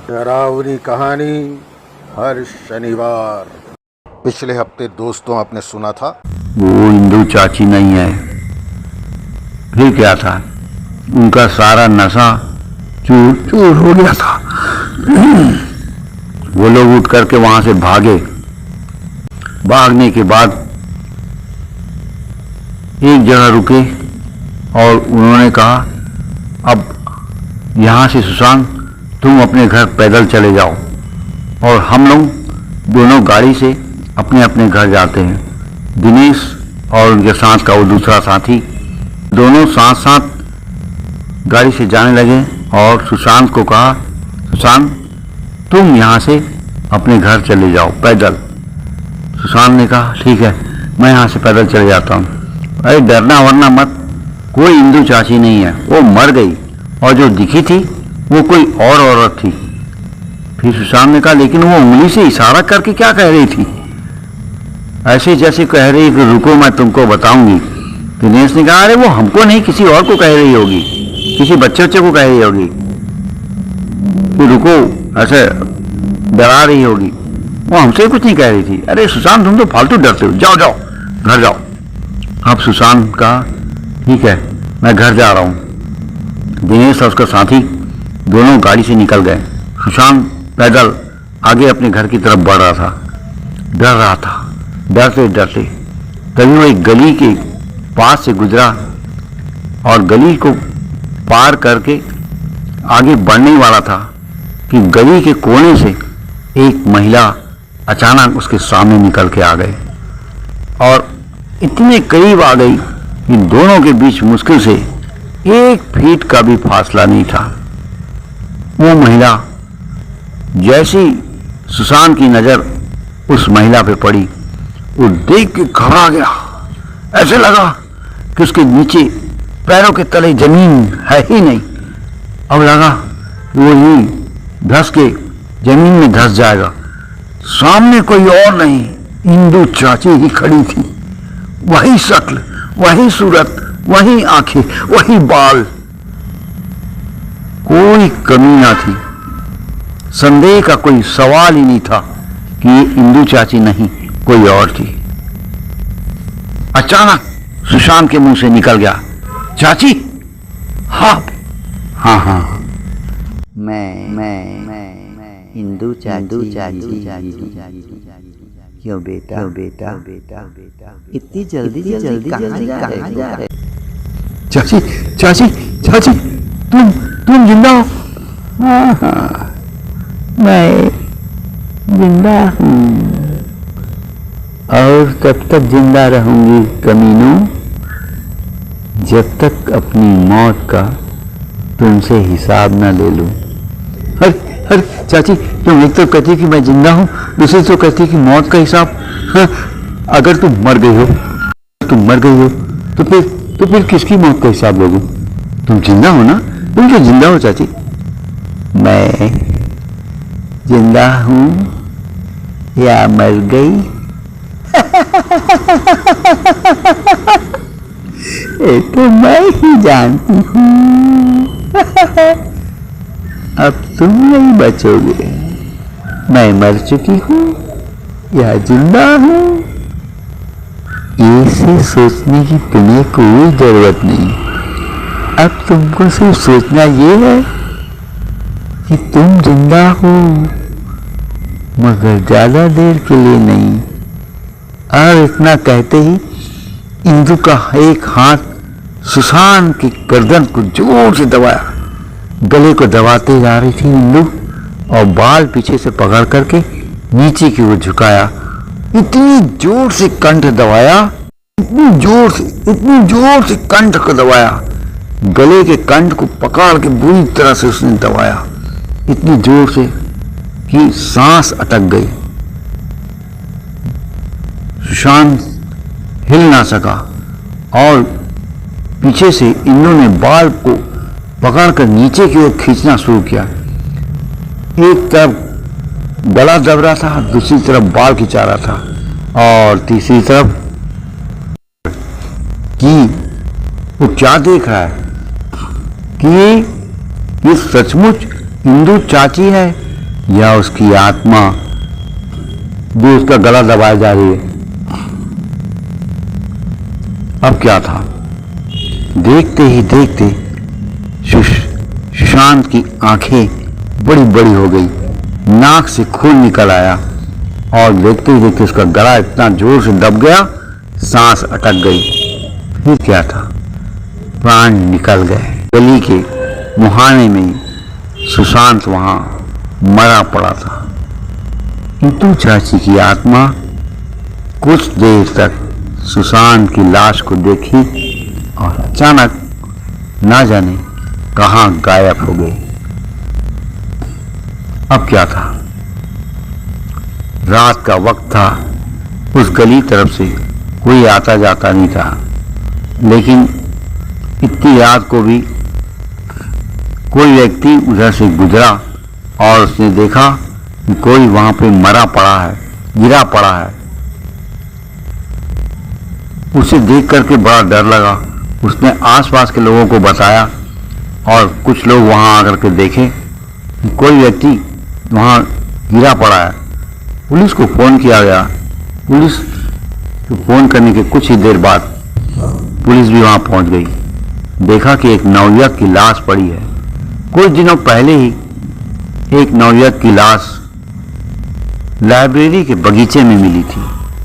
डरावनी कहानी हर शनिवार। पिछले हफ्ते दोस्तों आपने सुना था वो इंदू चाची नहीं है। फिर क्या था? उनका सारा नशा चूर चूर हो गया था। वो लोग उठ करके वहां से भागे। भागने के बाद एक जगह रुके और उन्होंने कहा, अब यहाँ से सुशांत तुम अपने घर पैदल चले जाओ और हम लोग दोनों गाड़ी से अपने अपने घर जाते हैं। दिनेश और उनके साथ का वो दूसरा साथी दोनों साथ साथ गाड़ी से जाने लगे और सुशांत को कहा, सुशांत तुम यहाँ से अपने घर चले जाओ पैदल। सुशांत ने कहा, ठीक है मैं यहाँ से पैदल चले जाता हूँ। अरे डरना वरना मत, कोई इंदू चाची नहीं है, वो मर गई और जो दिखी थी वो कोई और औरत थी। फिर सुशांत ने कहा, लेकिन वो उंगली से इशारा करके क्या कह रही थी? ऐसे जैसे कह रही कि रुको मैं तुमको बताऊंगी। दिनेश ने कहा, अरे वो हमको नहीं किसी और को कह रही होगी, किसी बच्चे को कह रही होगी कि रुको, ऐसे डरा रही होगी। वो हमसे कुछ नहीं कह रही थी। अरे सुशांत तुम तो फालतू डरते हो, जाओ जाओ घर जाओ। अब सुशांत कहा, ठीक है मैं घर जा रहा हूं। दिनेश और उसका साथी दोनों गाड़ी से निकल गए। सुशांत पैदल आगे अपने घर की तरफ बढ़ रहा था, डर रहा था। डरते डरते तभी वो एक गली के पास से गुजरा और गली को पार करके आगे बढ़ने वाला था कि गली के कोने से एक महिला अचानक उसके सामने निकल के आ गई और इतने करीब आ गई कि दोनों के बीच मुश्किल से 1 फीट का भी फासला नहीं था। वो महिला, जैसी सुशांत की नजर उस महिला पे पड़ी, वो देख के घबरा गया। ऐसे लगा कि उसके नीचे पैरों के तले जमीन है ही नहीं। अब लगा कि वो ही धंस के जमीन में धंस जाएगा। सामने कोई और नहीं, इंदू चाची ही खड़ी थी। वही शक्ल, वही सूरत, वही आंखें, वही बाल, कोई कमी ना थी। संदेह का कोई सवाल ही नहीं था कि ये इंदू चाची नहीं कोई और थी। अचानक सुशांत के मुंह से निकल गया, चाची। हाँ हाँ हाँ, मैं इंदू चाची। क्यों बेटा इतनी जल्दी कहाँ जा रहे? चाची चाची चाची, तुम जिंदा हो? हाँ, मैं जिंदा हूँ और तब तक जिंदा रहूंगी कमीनू, जब तक अपनी मौत का तुमसे हिसाब न ले लूं। अरे चाची, तुम एक तो कहती कि मैं जिंदा हूँ, दूसरी तो कहती कि मौत का हिसाब। हाँ, अगर तुम मर गई हो तो फिर किसकी मौत का हिसाब लोगे? तुम जिंदा हो ना? तुम तो जिंदा हो चाची। मैं जिंदा हूँ या मर गई? ये तो मैं ही जानती हूँ। अब तुम नहीं बचोगे। मैं मर चुकी हूँ या जिंदा हूँ, इसे सोचने की तुम्हें कोई जरूरत नहीं। अब तुमको सिर्फ सोचना ये है कि तुम जिंदा हो, मगर ज्यादा देर के लिए नहीं। और इतना कहते ही इंदु का एक हाथ सुशांत की गर्दन को जोर से दबाया। गले को दबाते जा रही थी इंदु और बाल पीछे से पकड़ करके नीचे की ओर झुकाया। इतनी जोर से कंठ दबाया, इतनी जोर से कंठ को दबाया, गले के कंठ को पकड़ के बुरी तरह से उसने दबाया, इतनी जोर से कि सांस अटक गई। सुशांत हिल ना सका और पीछे से इंदु ने बाल को पकड़कर नीचे की ओर खींचना शुरू किया। एक तरफ गला दब रहा था, दूसरी तरफ बाल खिंचा रहा था और तीसरी तरफ कि वो क्या देख रहा है कि ये सचमुच इंदु चाची है या उसकी आत्मा जो उसका गला दबाए जा रही है। अब क्या था, देखते ही देखते सुशांत की आंखें बड़ी बड़ी हो गई, नाक से खून निकल आया और देखते ही देखते उसका गला इतना जोर से दब गया, सांस अटक गई। फिर क्या था, प्राण निकल गए। गली के मुहाने में सुशांत वहां मरा पड़ा था। किंतु चाची की आत्मा कुछ देर तक सुशांत की लाश को देखी और अचानक ना जाने कहां गायब हो गई। अब क्या था, रात का वक्त था, उस गली तरफ से कोई आता जाता नहीं था, लेकिन इतनी रात को भी कोई व्यक्ति उधर से गुजरा और उसने देखा कि कोई वहां पे मरा पड़ा है, गिरा पड़ा है। उसे देख करके बड़ा डर लगा। उसने आसपास के लोगों को बताया और कुछ लोग वहां आकर के देखे कि कोई व्यक्ति वहां गिरा पड़ा है। पुलिस को फोन किया गया। पुलिस को फोन करने के कुछ ही देर बाद पुलिस भी वहां पहुंच गई। देखा कि एक नवयुवक की लाश पड़ी है। कुछ दिनों पहले ही एक नवयुवक की लाश लाइब्रेरी के बगीचे में मिली थी,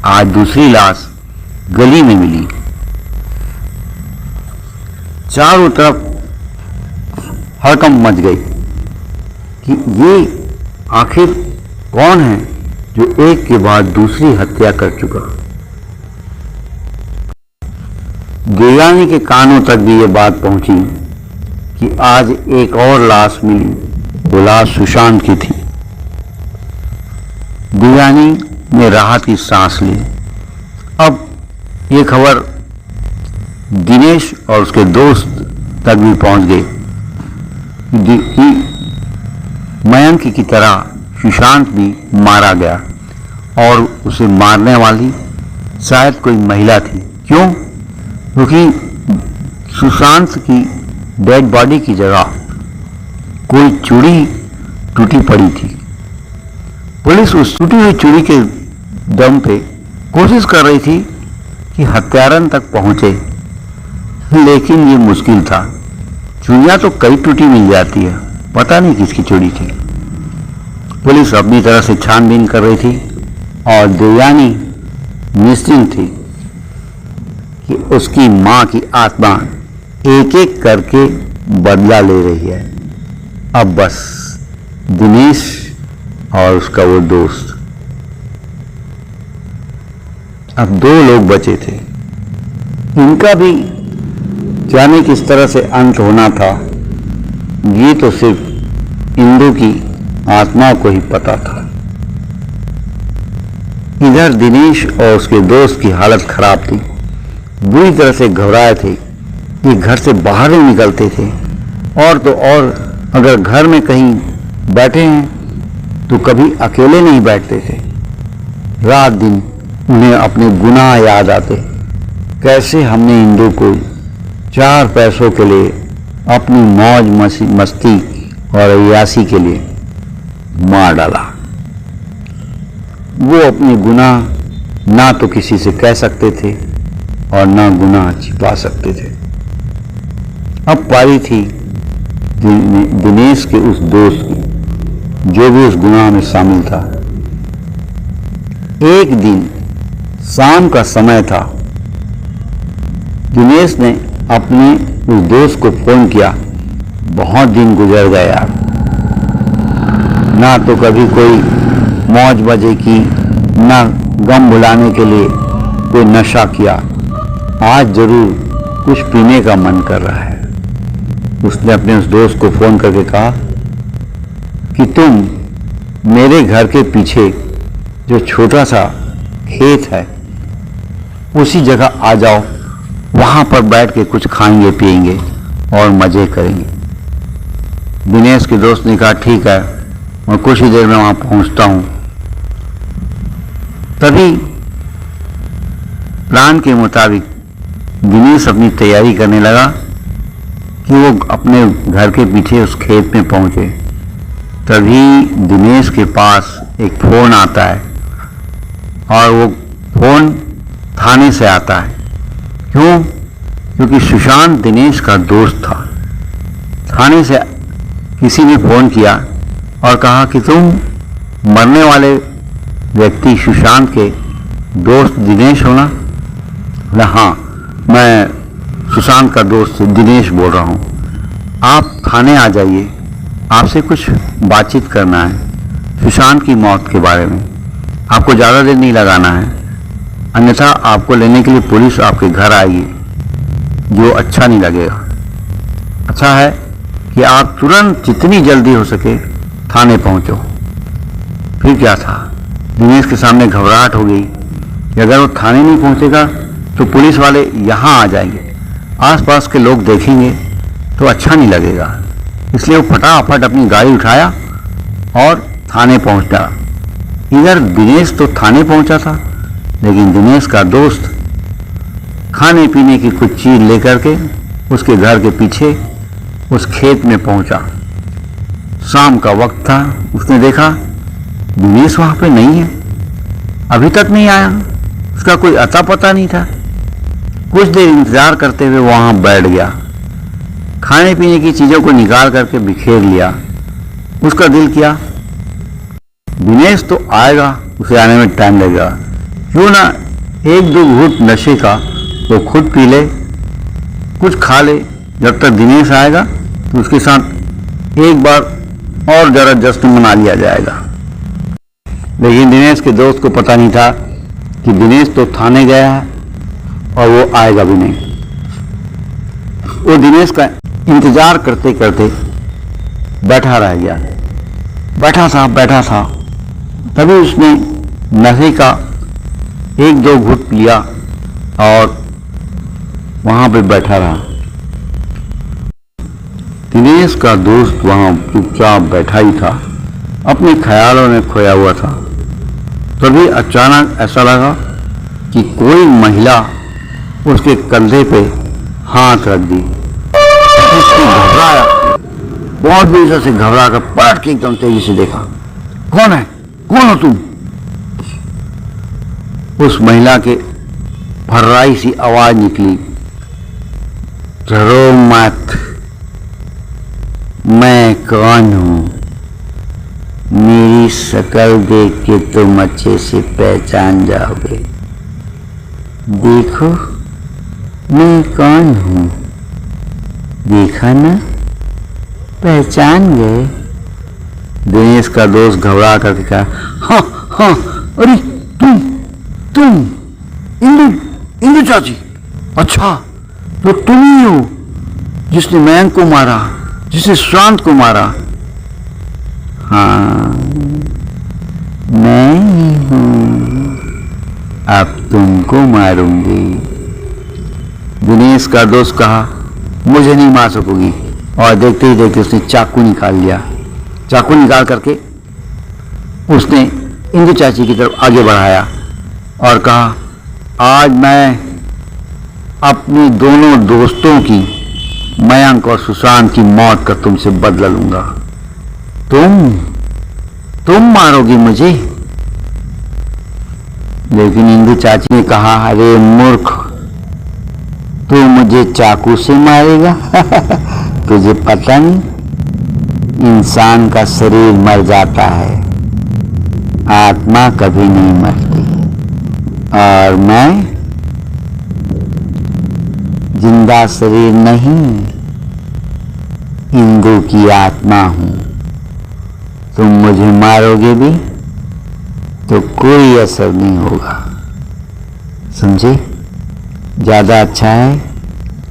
आज दूसरी लाश गली में मिली। चारों तरफ हड़कंप मच गई कि ये आखिर कौन है जो एक के बाद दूसरी हत्या कर चुका। देवयानी के कानों तक भी ये बात पहुंची कि आज एक और लाश मिली, वो लाश सुशांत की थी। देवयानी ने राहत की सांस ली। अब ये खबर दिनेश और उसके दोस्त तक भी पहुंच गई कि मयंक की तरह सुशांत भी मारा गया और उसे मारने वाली शायद कोई महिला थी। क्यों? क्योंकि सुशांत की डेड बॉडी की जगह कोई चूड़ी टूटी पड़ी थी। पुलिस उस टूटी हुई चूड़ी के दम पे कोशिश कर रही थी कि हत्यारन तक पहुंचे, लेकिन ये मुश्किल था। चूड़ियां तो कई टूटी मिल जाती है, पता नहीं किसकी चूड़ी थी। पुलिस अपनी तरह से छानबीन कर रही थी और देवयानी निश्चिंत थी कि उसकी मां की आत्मा एक एक करके बदला ले रही है। अब बस दिनेश और उसका वो दोस्त, अब दो लोग बचे थे। इनका भी जाने किस तरह से अंत होना था, ये तो सिर्फ इंदु की आत्मा को ही पता था। इधर दिनेश और उसके दोस्त की हालत खराब थी, बुरी तरह से घबराए थे। ये घर से बाहर नहीं निकलते थे, और तो और अगर घर में कहीं बैठे हैं तो कभी अकेले नहीं बैठते थे। रात दिन उन्हें अपने गुनाह याद आते, कैसे हमने इंदु को 4 पैसों के लिए, अपनी मौज मस्ती और अय्यासी के लिए मार डाला। वो अपने गुनाह ना तो किसी से कह सकते थे और ना गुनाह छिपा सकते थे। अब पारी थी दिनेश के उस दोस्त की, जो भी उस गुनाह में शामिल था। एक दिन शाम का समय था। दिनेश ने अपने उस दोस्त को फोन किया, बहुत दिन गुजर गए यार, ना तो कभी कोई मौज मजे की, ना गम भुलाने के लिए कोई नशा किया, आज जरूर कुछ पीने का मन कर रहा है। उसने अपने उस दोस्त को फोन करके कहा कि तुम मेरे घर के पीछे जो छोटा सा खेत है उसी जगह आ जाओ, वहां पर बैठ के कुछ खाएंगे पिएंगे और मजे करेंगे। दिनेश के दोस्त ने कहा ठीक है, मैं कुछ ही देर में वहां पहुंचता हूं। तभी प्लान के मुताबिक दिनेश अपनी तैयारी करने लगा कि वो अपने घर के पीछे उस खेत में पहुंचे। तभी दिनेश के पास एक फोन आता है और वो फोन थाने से आता है। क्यों? क्योंकि सुशांत दिनेश का दोस्त था। थाने से किसी ने फोन किया और कहा कि तुम मरने वाले व्यक्ति सुशांत के दोस्त दिनेश हो ना? बोला हाँ, मैं सुशांत का दोस्त दिनेश बोल रहा हूँ। आप थाने आ जाइए, आपसे कुछ बातचीत करना है सुशांत की मौत के बारे में। आपको ज़्यादा देर नहीं लगाना है, अन्यथा आपको लेने के लिए पुलिस आपके घर आएगी, जो अच्छा नहीं लगेगा। अच्छा है कि आप तुरंत जितनी जल्दी हो सके थाने पहुंचो। फिर क्या था, दिनेश के सामने घबराहट हो गई कि अगर वो थाने नहीं पहुंचेगा तो पुलिस वाले यहाँ आ जाएंगे, आसपास के लोग देखेंगे तो अच्छा नहीं लगेगा। इसलिए वो फटाफट अपनी गाड़ी उठाया और थाने पहुंचा। इधर दिनेश तो थाने पहुंचा था, लेकिन दिनेश का दोस्त खाने पीने की कुछ चीज लेकर के उसके घर के पीछे उस खेत में पहुंचा। शाम का वक्त था। उसने देखा दिनेश वहां पे नहीं है, अभी तक नहीं आया, उसका कोई अता पता नहीं था। कुछ देर इंतजार करते हुए वहां बैठ गया, खाने पीने की चीजों को निकाल करके बिखेर लिया। उसका दिल किया दिनेश तो आएगा, उसे आने में टाइम लगेगा, क्यों ना एक दो घूंट नशे का तो खुद पी ले, कुछ खा ले, जब तक दिनेश आएगा तो उसके साथ एक बार और जरा जश्न मना लिया जाएगा। लेकिन दिनेश के दोस्त को पता नहीं था कि दिनेश तो थाने गया है और वो आएगा भी नहीं। वो दिनेश का इंतजार करते करते बैठा रह गया। बैठा था तभी उसने नशे का एक दो घुट लिया और वहां पे बैठा रहा। दिनेश का दोस्त वहां चुपचाप बैठा ही था, अपने ख्यालों में खोया हुआ था। तभी अचानक ऐसा लगा कि कोई महिला उसके कंधे पे हाथ रख दी। उसने घबराया, बहुत देर से घबरा कर पलट के एकदम तेजी से देखा, कौन है, कौन हो तुम? उस महिला के फर्राई सी आवाज निकली, डरो मत, मैं कौन हूं? मेरी शक्ल देख के तुम अच्छे से पहचान जाओगे। देखो मैं कौन हूं, देखा ना, पहचान गए? दिनेश का दोस्त घबरा करके कहा, हाँ, अरे तुम इंदु चाची, अच्छा तो तुम ही हो जिसने मयंक को मारा, जिसने सुशांत को मारा? हाँ मैं ही हूं, अब तुमको मारूंगी। दिनेश का दोस्त कहा, मुझे नहीं मार सकोगी, और देखते ही देखते उसने चाकू निकाल लिया। चाकू निकाल करके उसने इंदु चाची की तरफ आगे बढ़ाया और कहा, आज मैं अपने दोनों दोस्तों की, मयंक और सुशांत की मौत का तुमसे बदला लूंगा। तुम मारोगी मुझे? लेकिन इंदु चाची ने कहा, अरे मूर्ख, तू मुझे चाकू से मारेगा? तुझे पता नहीं, इंसान का शरीर मर जाता है, आत्मा कभी नहीं मरती, और मैं जिंदा शरीर नहीं, इंदु की आत्मा हूं। तुम मुझे मारोगे भी तो कोई असर नहीं होगा, समझे? ज्यादा अच्छा है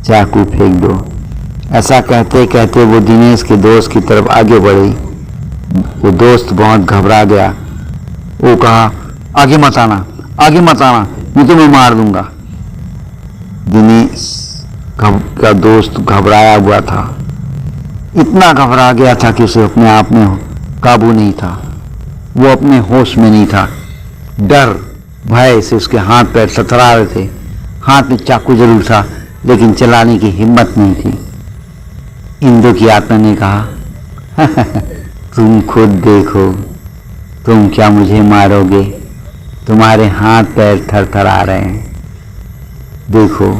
चाकू फेंक दो। ऐसा कहते कहते वो दिनेश के दोस्त की तरफ आगे बढ़ी। वो दोस्त बहुत घबरा गया। वो कहा, आगे मत आना, नहीं तो मैं मार दूंगा। दिनेश का दोस्त घबराया हुआ था, इतना घबरा गया था कि उसे अपने आप में काबू नहीं था, वो अपने होश में नहीं था। डर भय से उसके हाथ पैर थरथरा रहे थे। हाथ में चाकू जरूर था, लेकिन चलाने की हिम्मत नहीं थी। इंदु की आत्मा ने कहा, तुम खुद देखो, तुम क्या मुझे मारोगे? तुम्हारे हाथ पैर थरथरा रहे हैं। देखो,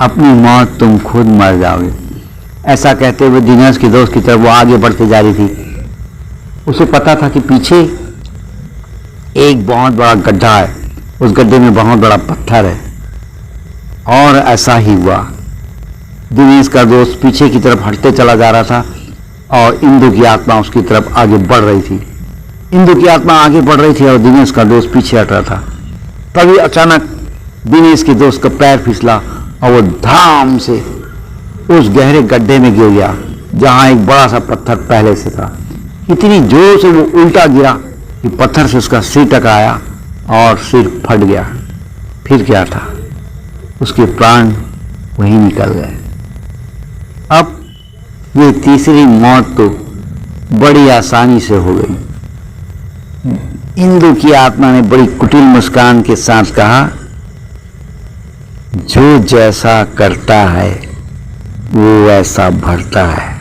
अपनी मौत तुम खुद मर जाओगे। ऐसा कहते हुए दिनेश की दोस्त की तरफ वो आगे बढ़ते जा रही थी। उसे पता था कि पीछे एक बहुत बड़ा गड्ढा है, उस गड्ढे में बहुत बड़ा पत्थर है। और ऐसा ही हुआ। दिनेश का दोस्त पीछे की तरफ हटते चला जा रहा था और इंदु की आत्मा उसकी तरफ आगे बढ़ रही थी। इंदु की आत्मा आगे बढ़ रही थी और दिनेश का दोस्त पीछे हट रहा था। तभी अचानक दिनेश के दोस्त का पैर फिसला और वो धाम से उस गहरे गड्ढे में गिर गया जहां एक बड़ा सा पत्थर पहले से था। इतनी जोर से वो उल्टा गिरा कि पत्थर से उसका सिर टकराया और सिर फट गया। फिर क्या था, उसके प्राण वहीं निकल गए। अब ये तीसरी मौत तो बड़ी आसानी से हो गई। इंदु की आत्मा ने बड़ी कुटिल मुस्कान के साथ कहा, जो जैसा करता है वो ऐसा भरता है।